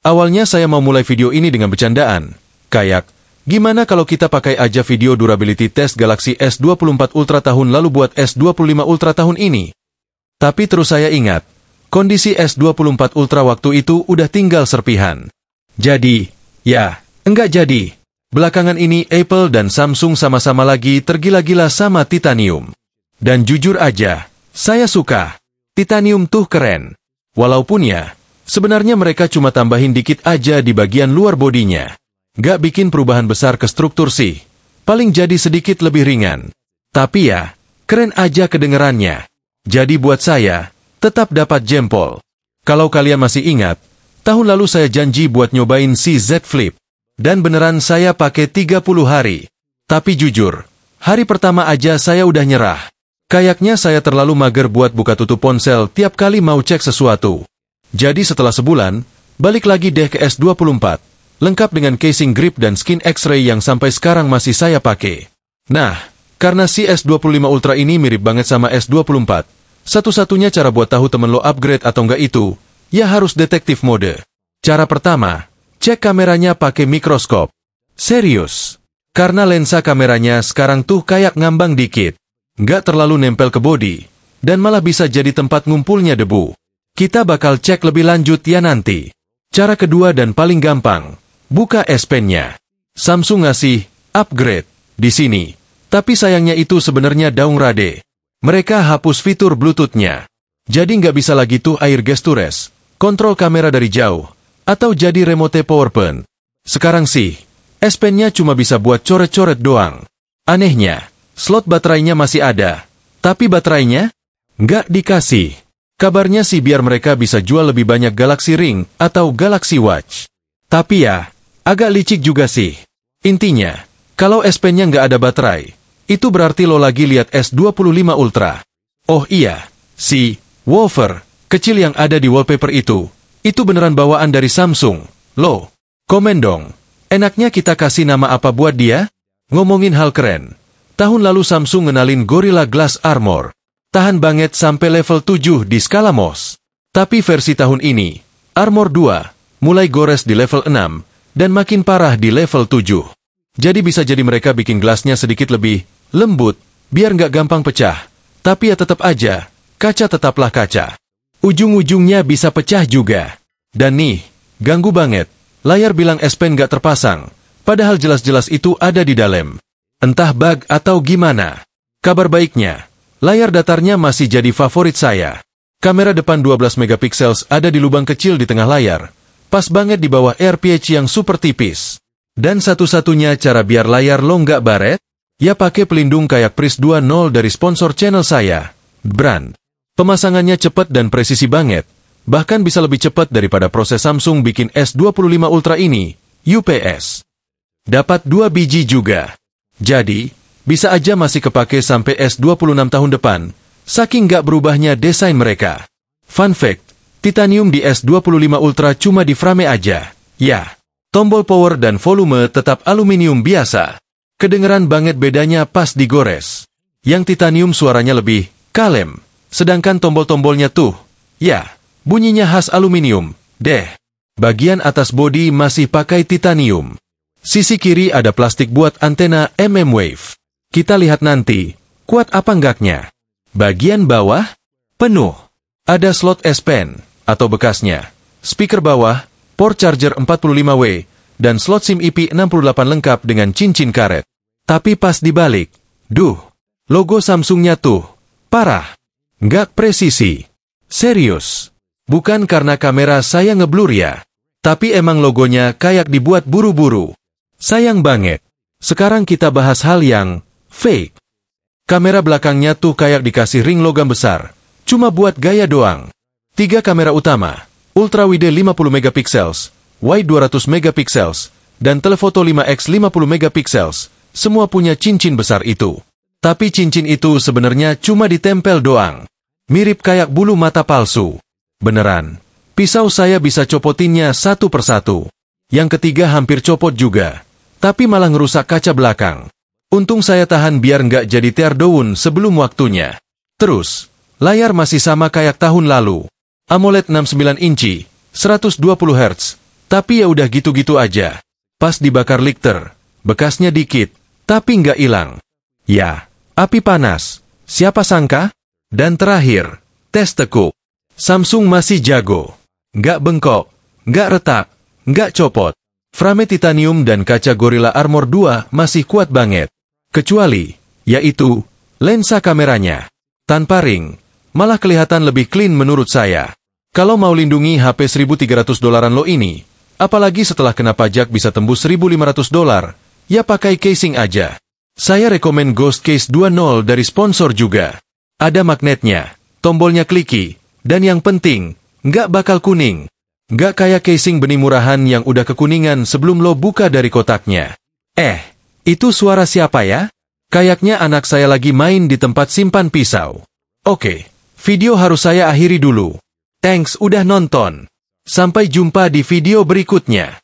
Awalnya saya mau mulai video ini dengan bercandaan. Kayak, gimana kalau kita pakai aja video durability test Galaxy S24 Ultra tahun lalu buat S25 Ultra tahun ini? Tapi terus saya ingat, kondisi S24 Ultra waktu itu udah tinggal serpihan. Jadi, ya, enggak jadi. Belakangan ini Apple dan Samsung sama-sama lagi tergila-gila sama titanium. Dan jujur aja, saya suka. Titanium tuh keren. Walaupun ya, sebenarnya mereka cuma tambahin dikit aja di bagian luar bodinya. Gak bikin perubahan besar ke struktur sih. Paling jadi sedikit lebih ringan. Tapi ya, keren aja kedengerannya. Jadi buat saya, tetap dapat jempol. Kalau kalian masih ingat, tahun lalu saya janji buat nyobain si Z Flip. Dan beneran saya pakai 30 hari. Tapi jujur, hari pertama aja saya udah nyerah. Kayaknya saya terlalu mager buat buka tutup ponsel tiap kali mau cek sesuatu. Jadi setelah sebulan, balik lagi deh ke S24. Lengkap dengan casing grip dan skin X-ray yang sampai sekarang masih saya pakai. Nah, karena si S25 Ultra ini mirip banget sama S24, satu-satunya cara buat tahu temen lo upgrade atau enggak itu, ya harus detektif mode. Cara pertama, cek kameranya pakai mikroskop. Serius. Karena lensa kameranya sekarang tuh kayak ngambang dikit. Nggak terlalu nempel ke bodi. Dan malah bisa jadi tempat ngumpulnya debu. Kita bakal cek lebih lanjut ya nanti. Cara kedua dan paling gampang. Buka S Pen-nya. Samsung ngasih upgrade di sini. Tapi sayangnya itu sebenarnya downgrade. Mereka hapus fitur Bluetooth-nya. Jadi nggak bisa lagi tuh air gestures. Kontrol kamera dari jauh. Atau jadi remote PowerPoint. Sekarang sih, S Pen-nya cuma bisa buat coret-coret doang. Anehnya, slot baterainya masih ada. Tapi baterainya nggak dikasih. Kabarnya sih biar mereka bisa jual lebih banyak Galaxy Ring atau Galaxy Watch. Tapi ya, agak licik juga sih. Intinya, kalau S Pen-nya nggak ada baterai, itu berarti lo lagi lihat S25 Ultra. Oh iya, si wafer kecil yang ada di wallpaper itu beneran bawaan dari Samsung. Loh, komen dong. Enaknya kita kasih nama apa buat dia? Ngomongin hal keren. Tahun lalu Samsung ngenalin Gorilla Glass Armor. Tahan banget sampai level 7 di skala Mohs. Tapi versi tahun ini, Armor 2, mulai gores di level 6, dan makin parah di level 7. Jadi bisa jadi mereka bikin gelasnya sedikit lebih lembut, biar nggak gampang pecah. Tapi ya tetap aja, kaca tetaplah kaca. Ujung-ujungnya bisa pecah juga. Dan nih, ganggu banget. Layar bilang S Pen nggak terpasang, padahal jelas-jelas itu ada di dalam. Entah bug atau gimana. Kabar baiknya, layar datarnya masih jadi favorit saya. Kamera depan 12 megapiksel ada di lubang kecil di tengah layar. Pas banget di bawah RPH yang super tipis. Dan satu-satunya cara biar layar lo nggak baret, ya pakai pelindung kayak Pris 2.0 dari sponsor channel saya, Brand. Pemasangannya cepat dan presisi banget, bahkan bisa lebih cepat daripada proses Samsung bikin S25 Ultra ini, UPS. Dapat 2 biji juga. Jadi, bisa aja masih kepake sampai S26 tahun depan, saking nggak berubahnya desain mereka. Fun fact, titanium di S25 Ultra cuma di frame aja. Ya, tombol power dan volume tetap aluminium biasa. Kedengeran banget bedanya pas digores. Yang titanium suaranya lebih kalem. Sedangkan tombol-tombolnya tuh, ya, bunyinya khas aluminium, deh. Bagian atas bodi masih pakai titanium. Sisi kiri ada plastik buat antena mmWave. Kita lihat nanti, kuat apa enggaknya. Bagian bawah, penuh. Ada slot S Pen, atau bekasnya. Speaker bawah, port charger 45W, dan slot SIM IP68 lengkap dengan cincin karet. Tapi pas dibalik, logo Samsungnya tuh, parah. Nggak presisi. Serius. Bukan karena kamera saya ngeblur ya. Tapi emang logonya kayak dibuat buru-buru. Sayang banget. Sekarang kita bahas hal yang fake. Kamera belakangnya tuh kayak dikasih ring logam besar. Cuma buat gaya doang. 3 kamera utama. Ultra wide 50 megapiksels, wide 200 megapiksels, dan telefoto 5x 50 megapiksels. Semua punya cincin besar itu. Tapi cincin itu sebenarnya cuma ditempel doang. Mirip kayak bulu mata palsu. Beneran. Pisau saya bisa copotinnya satu persatu. Yang ketiga hampir copot juga. Tapi malah ngerusak kaca belakang. Untung saya tahan biar nggak jadi tear daun sebelum waktunya. Terus, layar masih sama kayak tahun lalu. AMOLED 69 inci, 120 Hz, Tapi ya udah gitu-gitu aja. Pas dibakar liter, bekasnya dikit, tapi nggak hilang. Ya, api panas. Siapa sangka? Dan terakhir, tes tekuk. Samsung masih jago. Nggak bengkok, nggak retak, nggak copot. Frame titanium dan kaca Gorilla Armor 2 masih kuat banget. Kecuali, yaitu, lensa kameranya. Tanpa ring, malah kelihatan lebih clean menurut saya. Kalau mau lindungi HP $1.300 lo ini, apalagi setelah kena pajak bisa tembus $1.500, ya pakai casing aja. Saya rekomen Ghost Case 2.0 dari sponsor juga. Ada magnetnya, tombolnya kliki, dan yang penting, nggak bakal kuning. Nggak kayak casing benih murahan yang udah kekuningan sebelum lo buka dari kotaknya. Itu suara siapa ya? Kayaknya anak saya lagi main di tempat simpan pisau. Oke, video harus saya akhiri dulu. Thanks udah nonton. Sampai jumpa di video berikutnya.